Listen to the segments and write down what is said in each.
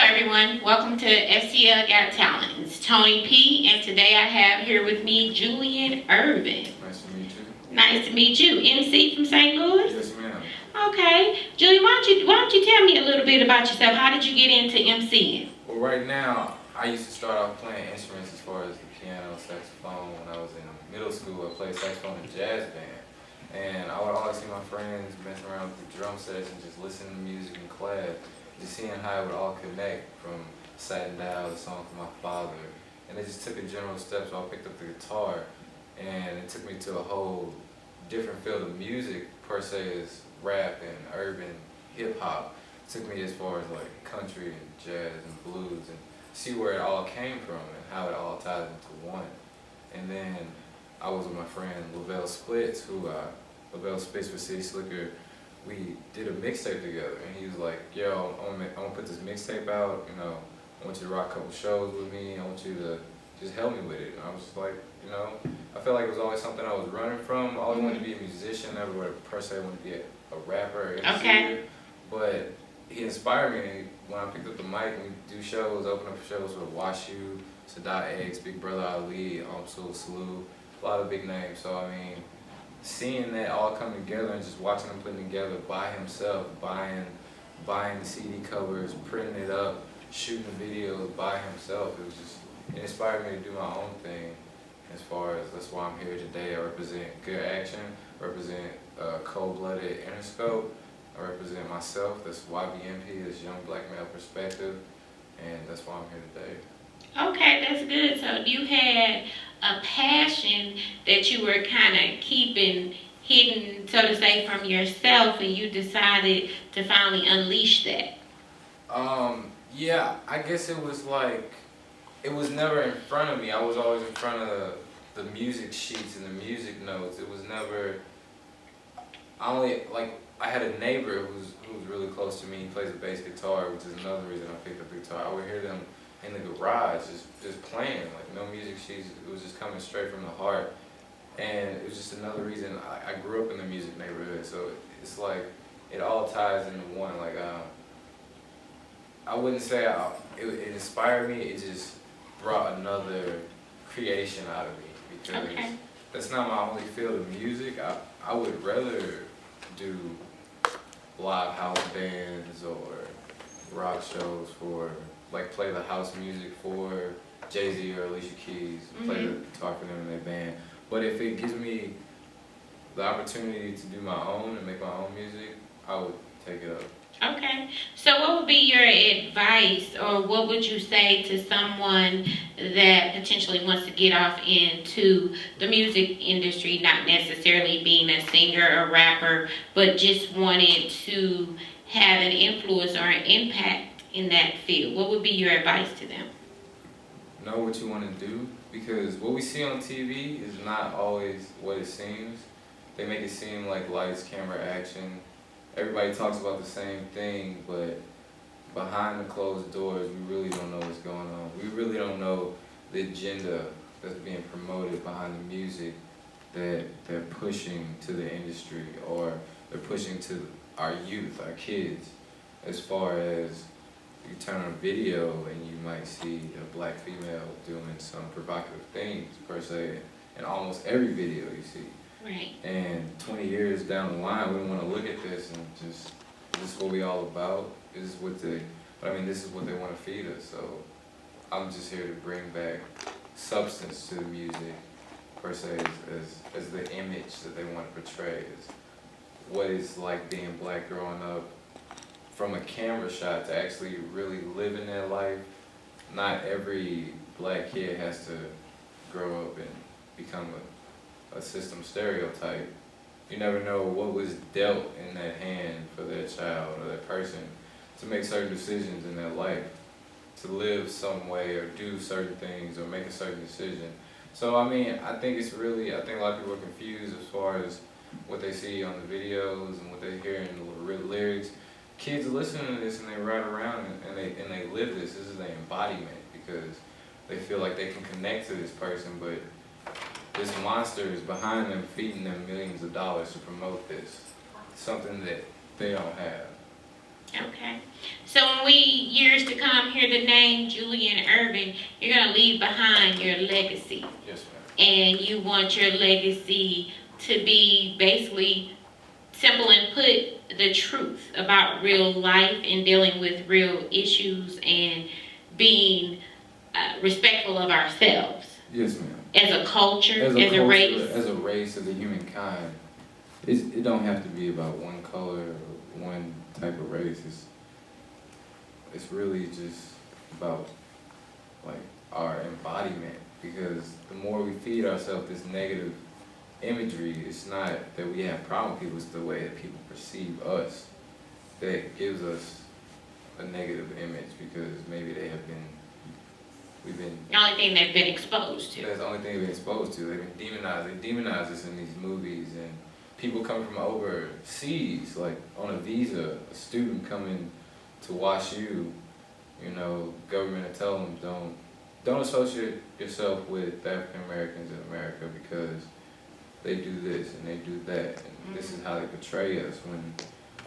everyone. Welcome to STL Got Talent. It's Tony P, and today I have here with me Julian Ervin. Nice to meet you. Nice to meet you. MC from St. Louis? Yes, ma'am. Okay. Julian, why don't you tell me a little bit about yourself? How did you get into MCing? Well, right now, I used to start off playing instruments as far as the piano, saxophone. When I was in middle school, I played saxophone in a jazz band. And I would always see my friends messing around with the drum sets and just listening to music in class. Just seeing how it would all connect, from Satin Down, the song from my father. And it just took a general step, so I picked up the guitar, and it took me to a whole different field of music, per se, as rap and urban hip hop. It took me as far as like country and jazz and blues, and see where it all came from and how it all ties into one. And then I was with my friend Lavelle Splits, Lavelle Splits for City Slicker. We did a mixtape together, and he was like, yo, I'm gonna put this mixtape out, I want you to rock a couple shows with me, I want you to just help me with it. And I was just like, I felt like it was always something I was running from. I always wanted to be a musician, never per se wanted to be a rapper or a singer. But he inspired me when I picked up the mic and we do shows, open up shows with Wash U, Sadat X, Big Brother Ali, Salute, a lot of big names. So I mean, seeing that all come together and just watching him put it together by himself, buying the CD covers, printing it up, shooting the videos by himself, it inspired me to do my own thing. As far as that's why I'm here today. I represent Good Action, represent Cold-Blooded Interscope, I represent myself, that's YBMP, that's Young Black Male Perspective, and that's why I'm here today. Okay, that's good. So you had a passion that you were kind of keeping hidden, so to say, from yourself, and you decided to finally unleash that. Yeah, I guess it was like, it was never in front of me. I was always in front of the music sheets and the music notes. It was never, I had a neighbor who was really close to me. He plays a bass guitar, which is another reason I picked up the guitar. I would hear them in the garage just playing, like no music sheets. It was just coming straight from the heart. And it was just another reason I grew up in the music neighborhood. So it's like, it all ties into one. Like, I wouldn't say it inspired me, it just brought another creation out of me, because that's not my only field of music. I would rather do live house bands or rock shows for, like, play the house music for Jay-Z or Alicia Keys, play the guitar for them in their band. But if it gives me the opportunity to do my own and make my own music, I would take it up. Okay, so what would be your advice, or what would you say to someone that potentially wants to get off into the music industry, not necessarily being a singer or rapper, but just wanted to have an influence or an impact in that field? What would be your advice to them? Know what you want to do, because what we see on TV is not always what it seems. They make it seem like lights, camera, action. Everybody talks about the same thing, but behind the closed doors, we really don't know what's going on. We really don't know the agenda that's being promoted behind the music that they're pushing to the industry, or they're pushing to our youth, our kids. As far as, you turn on a video and you might see a black female doing some provocative things, per se, in almost every video you see. Right. And 20 years down the line, we want to look at this and just, is this what we all about? This is what they want to feed us. So I'm just here to bring back substance to the music, per se, as the image that they want to portray, is what it's like being black growing up, from a camera shot to actually really living their life. Not every black kid has to grow up and become a system stereotype. You never know what was dealt in that hand for that child or that person to make certain decisions in their life, to live some way or do certain things or make a certain decision. So I mean, I think a lot of people are confused as far as what they see on the videos and what they hear in the lyrics. Kids listen to this and they ride around and they live this. This is their embodiment, because they feel like they can connect to this person, but this monster is behind them, feeding them millions of dollars to promote this, something that they don't have. Okay. So when we, years to come hear the name Julian Ervin, you're going to leave behind your legacy. Yes, ma'am. And you want your legacy to be basically simple and put the truth about real life and dealing with real issues and being respectful of ourselves. Yes, ma'am. As a culture, as a race, as a humankind. It don't have to be about one color or one type of race. It's really just about like our embodiment, because the more we feed ourselves this negative imagery, it's not that we have problem with people, it's the way that people perceive us that gives us a negative image, because maybe we've been the only thing they've been exposed to. That's the only thing they've been exposed to. They've been demonized. They demonize us in these movies, and people coming from overseas, like on a visa, a student coming to watch you, you know, government will tell them don't associate yourself with African Americans in America because they do this and they do that, and this is how they portray us. When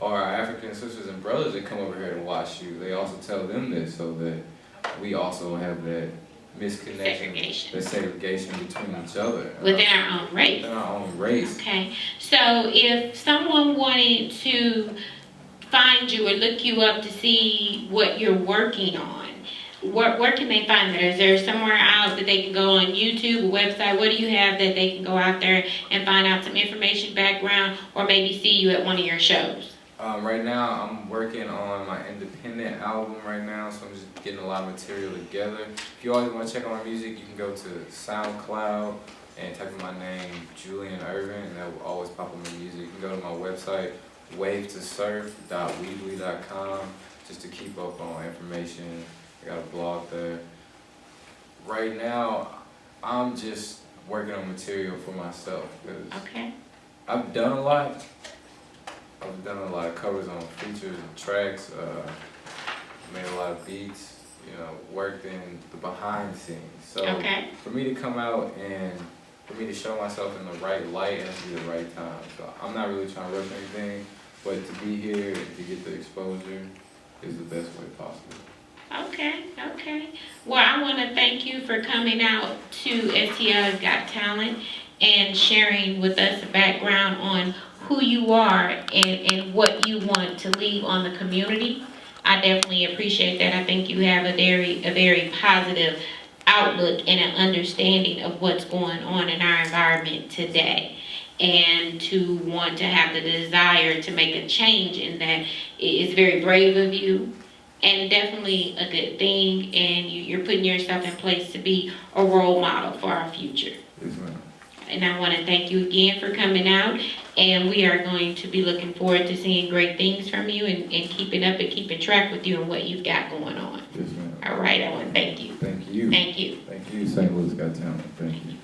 our African sisters and brothers that come over here to watch you, they also tell them this so that we also have that misconnection, that segregation between each other. Within our own race. Within our own race. Okay. So if someone wanted to find you or look you up to see what you're working on, where can they find that? Is there somewhere out that they can go on YouTube, a website? What do you have that they can go out there and find out some information, background, or maybe see you at one of your shows? Right now, I'm working on my independent album right now, so I'm just getting a lot of material together. If you always want to check on my music, you can go to SoundCloud and type in my name, Julian Ervin, and that will always pop up my music. You can go to my website, wavetosurf.weebly.com, just to keep up on information. I got a blog there. Right now, I'm just working on material for myself, because I've done a lot. I've done a lot of covers on features and tracks, made a lot of beats, you know, worked in the behind the scenes. So for me to come out and for me to show myself in the right light, it has to be the right time. So I'm not really trying to rush anything, but to be here and to get the exposure is the best way possible. Okay. Well, I want to thank you for coming out to STL's Got Talent and sharing with us a background on who you are and what you want to leave on the community. I definitely appreciate that. I think you have a very positive outlook and an understanding of what's going on in our environment today. And to want to have the desire to make a change in that is very brave of you and definitely a good thing. And you're putting yourself in place to be a role model for our future. Yes, ma'am. And I want to thank you again for coming out, and we are going to be looking forward to seeing great things from you and keeping up and keeping track with you and what you've got going on. Yes, ma'am. All right, I want to thank you. Thank you. Thank you. Thank you, St. Louis Got Talent. Thank you.